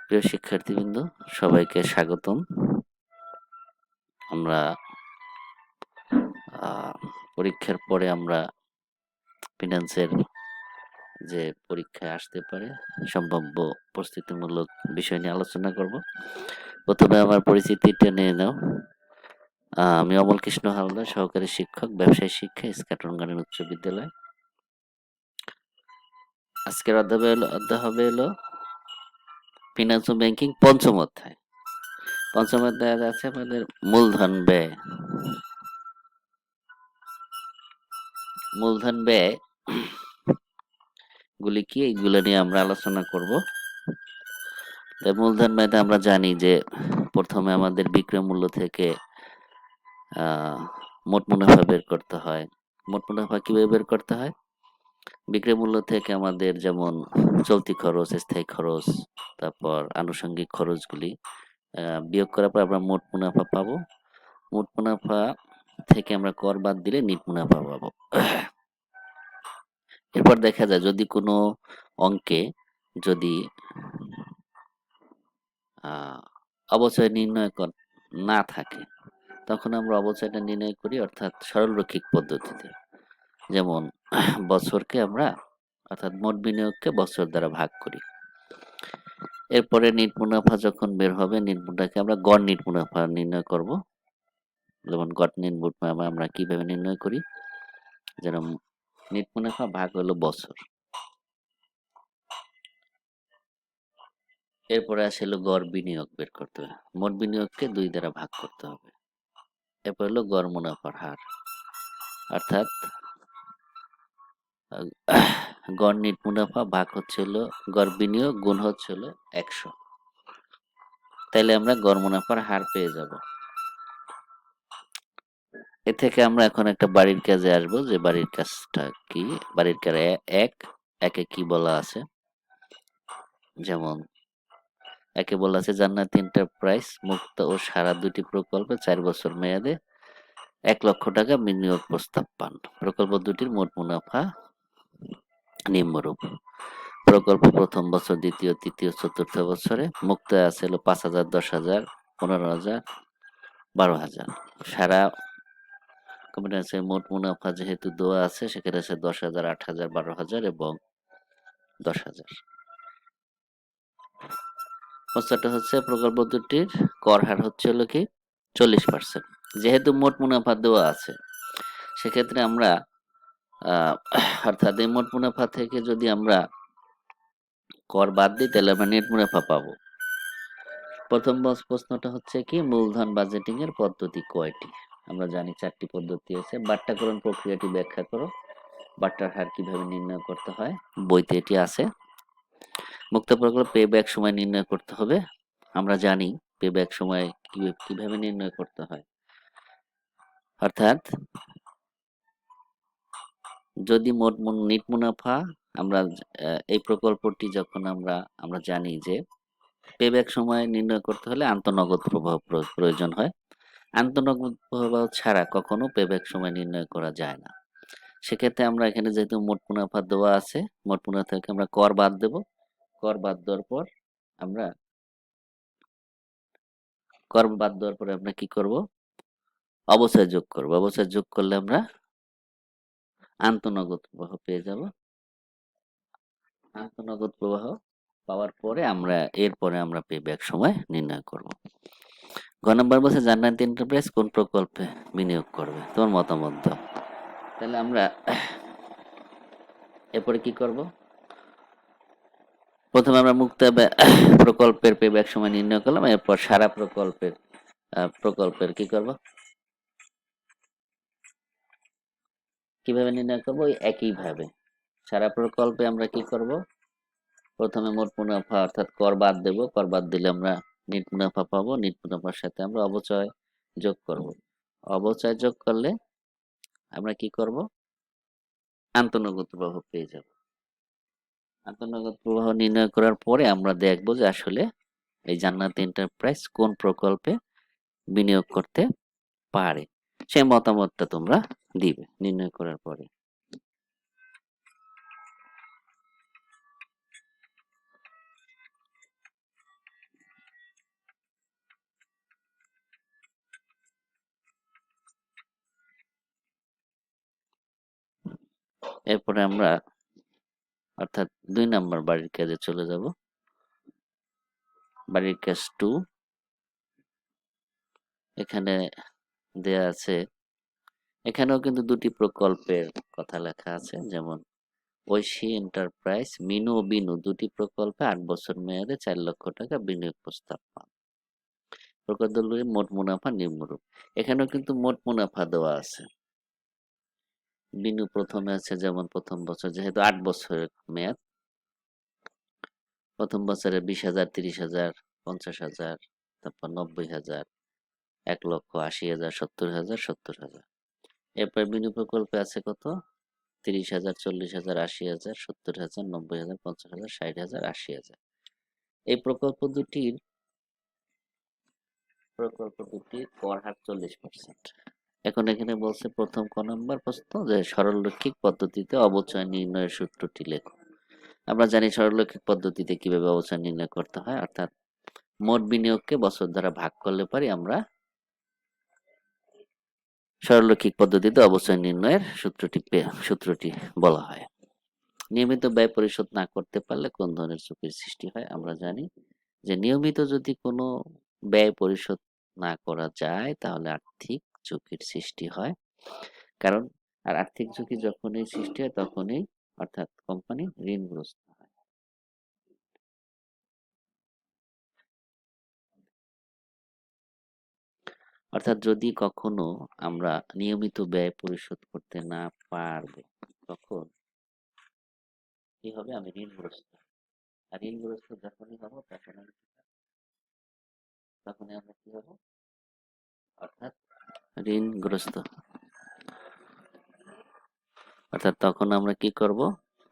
প্রিয় শিক্ষার্থীবৃন্দ, সবাইকে স্বাগতম। আমরা পরীক্ষার পরে আমরা ফিনান্সের যে পরীক্ষায় আসতে পারে সম্ভাব্য প্রস্তুতিমূলক বিষয় নিয়ে আলোচনা করব। প্রথমে আমার পরিচিতিটা নিয়ে নাও। আমি অমল কৃষ্ণ হালদার, সহকারী শিক্ষক, ব্যবসায় শিক্ষা, ইস্কাটন গার্ডেন উচ্চ বিদ্যালয়। আজকের অধ্যায় হবে ফিনান্স ও ব্যাংকিং পঞ্চম অধ্যায়। পঞ্চম অধ্যায়ে আছে আমাদের মূলধন ব্যয়। মূলধন ব্যয় গুলি কি, এইগুলো নিয়ে আমরা আলোচনা করব। মূলধন ব্যয়টা আমরা জানি যে প্রথমে আমাদের বিক্রয় মূল্য থেকে মোট মুনাফা বের করতে হয়। মোট মুনাফা কিভাবে বের করতে হয়? বিক্রয় মূল্য থেকে আমাদের যেমন চলতি খরচ, স্থায়ী খরচ, তারপর আনুষঙ্গিক খরচগুলি বিয়োগ করার পর আমরা মোট মুনাফা পাবো। মোট মুনাফা থেকে আমরা কর বাদ দিলে নিট মুনাফা পাবো। এরপর দেখা যায় যদি কোনো অঙ্কে যদি অবচয় নির্ণয় না থাকে, তখন আমরা অবচয়টা নির্ণয় করি অর্থাৎ সরলরৈখিক পদ্ধতিতে। যেমন বছরকে আমরা অর্থাৎ মোট বিনিয়োগকে বছর দ্বারা ভাগ করি। এরপরে নিট মুনাফা যখন বের হবে, নিট মুনাফাকে আমরা গড় নিট মুনাফা নির্ণয় করব। যেমন গড় নিট মুনাফা আমরা কিভাবে নির্ণয় করি, যেন নিট মুনাফা ভাগ হলো বছর। এরপরে আসলে গড় বিনিয়োগ বের করতে হবে। মোট বিনিয়োগকে 2 দ্বারা ভাগ করতে হবে। এরপর হলো গড় মুনাফার হার, অর্থাৎ গড় নিট মুনাফা ভাগ হচ্ছে হলো গড় বিনিয়োগ গুণ হচ্ছে হলো 100। তাইলে আমরা গড় মুনাফার হার পেয়ে যাব। এ থেকে আমরা এখন একটা বাড়ির কাজে আসবো, যে বাড়ির কাজটা কি। বাড়ির কাজ একে কি বলা আছে, যেমন একে বলা আছে জান্নাতি এন্টারপ্রাইজ মুক্তা ও সারা 2টি প্রকল্পে 4 বছর মেয়াদে 1 লক্ষ টাকা বিনিয়োগ প্রস্তাব পান। প্রকল্প দুটির মোট মুনাফা নিম্নরূপ। প্রকল্প প্রথম বছর, দ্বিতীয়, তৃতীয়, চতুর্থ বছরে মুক্তায় আছে 5,000, 10,000, 15,000, 12,000। সারা কম্পিউটার মোট মুনাফা যেহেতু দেওয়া আছে, সেখানে আছে 10,000, 8,000, 12,000 এবং 10,000। প্রশ্নটা হচ্ছে প্রকল্প দুটির কর হার হচ্ছে হলো কি 40%। যেহেতু মোট মুনাফা দেওয়া আছে, সেক্ষেত্রে আমরা অর্থাৎ এই মোট মুনাফা থেকে যদি আমরা কর বাদ দিই, তাহলে আমরা নেট মুনাফা পাবো। প্রথম প্রশ্নটা হচ্ছে কি, মূলধন বাজেটিং এর পদ্ধতি কয়টি? আমরা জানি 4টি পদ্ধতি আছে। বাট্টাকরণ প্রক্রিয়াটি ব্যাখ্যা করো। বাট্টার হার কিভাবে নির্ণয় করতে হয়, বইতে এটি আছে। মুক্ত প্রকল্প পে ব্যাক সময় নির্ণয় করতে হবে। আমরা জানি পে ব্যাক সময় কিভাবে নির্ণয় করতে হয়, অর্থাৎ যদি নিট মুনাফা আমরা এই প্রকল্পটি যখন আমরা জানি যে পেব্যাক সময় নির্ণয় করতে হলে আন্তঃনগদ প্রবাহ প্রয়োজন হয়। আন্তঃনগদ প্রবাহ ছাড়া কখনো পেব্যাক সময় নির্ণয় করা যায় না। সেক্ষেত্রে আমরা এখানে যেহেতু মোট মুনাফা দেওয়া আছে, মোট মুনাফা থেকে আমরা কর বাদ দেব। কর বাদ দেওয়ার পর আমরা কি করব, অবচয় যোগ করব। অবচয় যোগ করলে আমরা আন্তঃনগদ প্রবাহ পেয়ে যাব। আন্তঃনগদ প্রবাহ পাওয়ার পরে এরপরে আমরা পেব্যাক সময় নির্ণয় করব। ঘ নম্বর বলছে জান্নাতি এন্টারপ্রাইজ কোন প্রকল্পে বিনিয়োগ করবে, তোমার মতামত দাও। তাহলে আমরা এরপরে কি করব, প্রথমে আমরা প্রকল্পের পেব্যাক সময় নির্ণয় করলাম। এরপর সারা প্রকল্পের কি করব, কিভাবে নির্ণয় করব, একই ভাবে সারা প্রকল্পে আমরা কি করব, প্রথমে মোট মুনাফা অর্থাৎ কর বাদ দেব। কর বাদ দিলে আমরা নিট মুনাফা পাবো। নিট মুনাফার সাথে আমরা অবচয় যোগ করব। অবচয় যোগ করলে আমরা কি করব, আন্তঃনগদ প্রবাহ পেয়ে যাব। আন্তঃনগদ প্রবাহ নির্ণয় করার পরে আমরা দেখব যে আসলে এই জান্নাত এন্টারপ্রাইজ কোন প্রকল্পে বিনিয়োগ করতে পারে। সেই মতামতটা তোমরা দিবে নির্ণয় করার পরে। এরপরে আমরা অর্থাৎ 2 নাম্বার বাড়ির কাজে চলে যাব। বাড়ির কাজ 2, এখানে দেয়া আছে, এখানেও কিন্তু 2টি প্রকল্পের কথা লেখা আছে। যেমন ঐশী এন্টারপ্রাইজ মিনু ও বিনু 2টি প্রকল্পে 8 বছর মেয়াদে 4 লক্ষ টাকা বিনিয়োগ প্রস্তাব পান। প্রকল্পগুলির মোট মুনাফা নিম্নরূপ। এখানেও কিন্তু মোট মুনাফা দেওয়া আছে। বিনু প্রথমে আছে, যেমন প্রথম বছর যেহেতু 8 বছরের মেয়াদ, প্রথম বছরে 20,000, 30,000, 50,000, তারপর 90,000, 1,80,000, 70,000, 70,000। এরপর বিনু প্রকল্পে আছে কত? 30,000, 40,000, 80,000, 70,000, 90,000, 50,000, 60,000, 80,000। এই প্রকল্প দুটির কর হার 40%। এখন এখানে বলছে প্রথম ক নম্বর প্রশ্ন যে সরলরৈখিক পদ্ধতিতে অবচয় নির্ণয়ের সূত্রটি লেখো। আমরা জানি সরলরৈখিক পদ্ধতিতে কিভাবে অবচয় নির্ণয় করতে হয়, অর্থাৎ মোট বিনিয়োগকে বছর দ্বারা ভাগ করলে পারি আমরা সরলরৈখিক পদ্ধতিতে অবচয় নির্ণয়ের সূত্রটি বলা হয়। নিয়মিত ব্যয় পরিশোধ না করতে পারলে কোন ধরনের ঝুঁকির সৃষ্টি হয়? আমরা জানি যে নিয়মিত যদি কোনো ব্যয় পরিশোধ না করা যায় তাহলে আর্থিক ঝুঁকির সৃষ্টি হয়। কারণ আর্থিক ঝুঁকি যখনই সৃষ্টি হয় তখনই অর্থাৎ কোম্পানি ঋণগ্রস্ত হয়। অর্থাৎ যদি কখনো আমরা নিয়মিত ব্যয় পরিশোধ করতে না পারবো তখন কি হবে? আমি ঋণগ্রস্ত। আর ঋণগ্রস্ত যখনই হবো তখনই আমরা কি হবো? অর্থাৎ ঋণগ্রস্ত, অর্থাৎ তখন আমরা কি করব?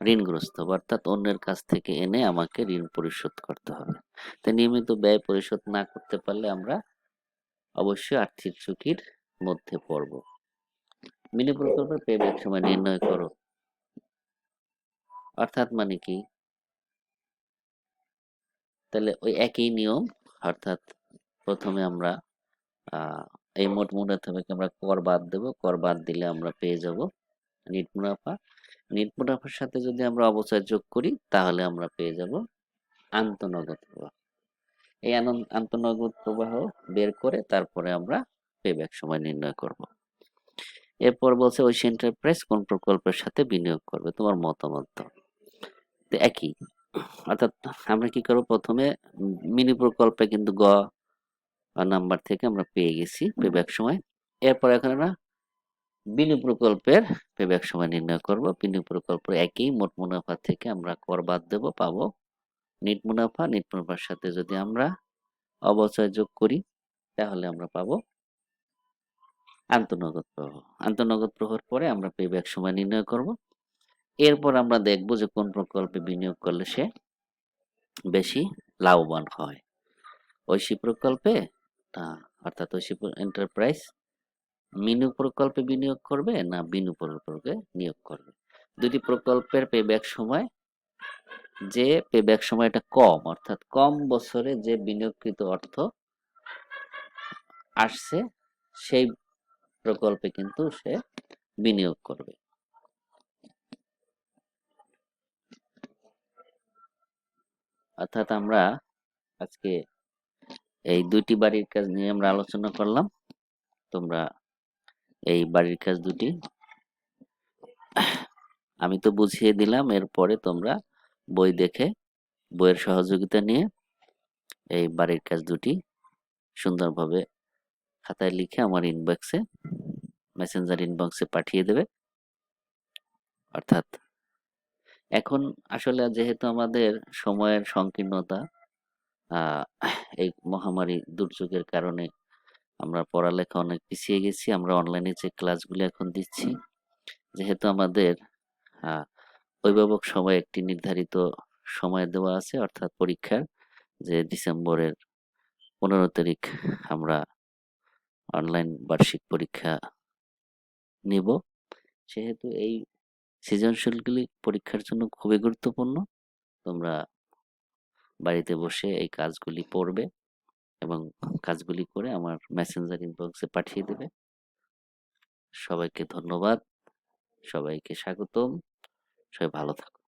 ঋণগ্রস্ত, অর্থাৎ অন্যের কাছ থেকে এনে আমাকে ঋণ পরিশোধ করতে হবে। তাই নিয়মিত ব্যয় পরিশোধ না করতে পারলে আমরা অবশ্যই আর্থিক ঝুঁকির মধ্যে পড়ব। মিনি প্রকল্পের পেব্যাক সময় নির্ণয় করো। অর্থাৎ মানে কি? তাহলে ওই একই নিয়ম, অর্থাৎ প্রথমে আমরা এই মোট মুনাফা থেকে আমরা কর বাদ দেব। কর বাদ দিলে আমরা পেয়ে যাব নিট মুনাফা। নিট মুনাফার সাথে যদি আমরা অবচয় যোগ করি তাহলে আমরা পেয়ে যাব আন্তঃনগদ প্রবাহ। এই আন্তঃনগদ প্রবাহ বের করে তারপরে আমরা পেব্যাক সময় নির্ণয় করব। এরপর বলছে ঐশী এন্টারপ্রাইজ কোন প্রকল্পের সাথে বিনিয়োগ করবে? তোমার মতামত দাও। তো একই, অর্থাৎ আমরা কি করব? প্রথমে মিনি প্রকল্পে কিন্তু গ নাম্বার থেকে আমরা পেয়ে গেছি পেব্যাক সময়। এরপর এখন আমরা বিনু প্রকল্পের পেব্যাক সময় নির্ণয় করব। বিনু প্রকল্প একই, মোট মুনাফা থেকে আমরা কর বাদ দেব, পাবো নিট মুনাফা। নিট মুনাফার সাথে যদি আমরা অবচয় যোগ করি তাহলে আমরা পাবো আন্তঃনগদ প্রবাহ। আন্তঃনগদ প্রবাহের পরে আমরা পেব্যাক সময় নির্ণয় করব। এরপর আমরা দেখব যে কোন প্রকল্পে বিনিয়োগ করলে সে বেশি লাভবান হয়। ঐশী প্রকল্পে অর্থাৎ ঐশী এন্টারপ্রাইজ মিনু প্রকল্পে বিনিয়োগ করবে না বিনু প্রকল্পে নিয়োগ করবে? দুটি প্রকল্পের পেব্যাক সময়, যে পেব্যাক সময়টা কম, অর্থাৎ কম বছরে যে বিনিয়োগকৃত অর্থ আসছে সেই প্রকল্পে কিন্তু সে বিনিয়োগ করবে। অর্থাৎ আমরা আজকে এই 2টি বাড়ির কাজ নিয়ে আমরা আলোচনা করলাম। তোমরা এই বাড়ির কাজ 2টি আমি তো বুঝিয়ে দিলাম, এরপরে তোমরা বই দেখে বইয়ের সহযোগিতা নিয়ে এই বাড়ির কাজ 2টি সুন্দরভাবে খাতায় লিখে আমার ইনবক্সে, মেসেঞ্জার ইনবক্সে পাঠিয়ে দেবে। অর্থাৎ এখন আসলে যেহেতু আমাদের সময়ের সংকীর্ণতা, এই মহামারী দুর্যোগের কারণে আমরা পড়ালেখা অনেক পিছিয়ে গেছি। আমরা অনলাইনে যে ক্লাসগুলো এখন দিচ্ছি, যেহেতু আমাদের অভিভাবক সময় একটি নির্ধারিত সময় দেওয়া আছে, অর্থাৎ পরীক্ষার যে ডিসেম্বরের 15 তারিখ আমরা অনলাইন বার্ষিক পরীক্ষা নিব, সেহেতু এই সৃজনশীলগুলি পরীক্ষার জন্য খুবই গুরুত্বপূর্ণ। তোমরা বাড়িতে বসে এই কাজগুলি পড়বে এবং কাজগুলি করে আমার মেসেঞ্জার ইনবক্সে পাঠিয়ে দেবে। সবাইকে ধন্যবাদ, সবাইকে স্বাগতম। সবাই ভালো থাকুন।